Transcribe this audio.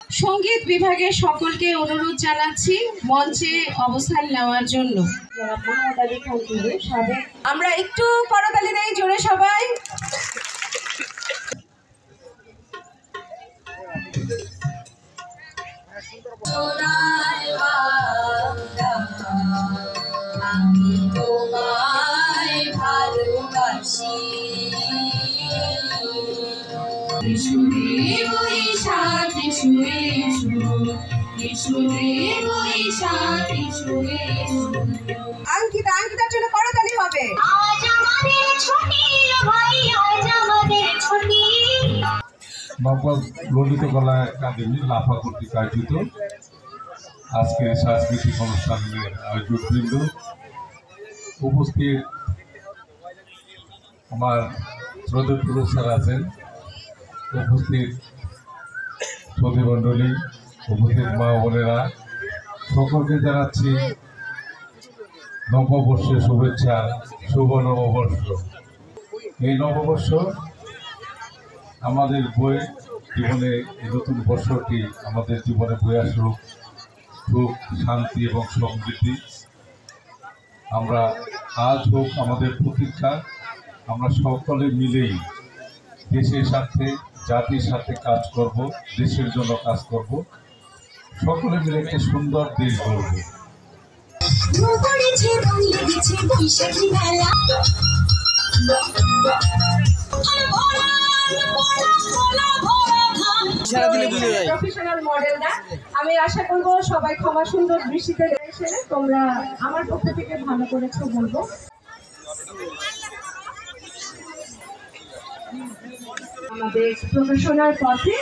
সঙ্গীত বিভাগের সকলকে অনুরোধ জানাচ্ছি মঞ্চে অবস্থান নেওয়ার জন্য। আমরা একটু করতালি দেই জোরে সবাই। আমি তোমায় ভালোবাসি, অঙ্কিতার জন্য করতালি হবে। নবগঞ্জ ললিত কলা একাডেমি লাফা কর্তৃক আয়োজিত আজকের সাংস্কৃতিক অনুষ্ঠানের আয়োজকবৃন্দ, উপস্থিত আমার শ্রদ্ধেয় প্রফেসর আছেন, উপস্থিত শ্রোতৃমণ্ডলী, উপস্থিত মা বোনেরা, সকলকে জানাচ্ছি নববর্ষের শুভেচ্ছা। শুভ নববর্ষ। এই নববর্ষ আমাদের বই জীবনে, এই নতুন বর্ষটি আমাদের জীবনে বয়ে আসুক সুখ, শান্তি এবং সমৃদ্ধি। আমরা আজ হোক আমাদের প্রতীক্ষা, আমরা সকলে মিলেই দেশের সাথে, জাতির সাথে কাজ করব, দেশের জন্য কাজ করব, সকলে মিলে একটি সুন্দর দেশ গড়ব। প্রফেশনাল মডেলরা, আমি আশা করব সবাই ক্ষমা সুন্দর দৃষ্টিতে দেখে তোমরা আমার পক্ষ থেকে ভালো করেছো বলবো। আমাদের প্রফেশনাল পথে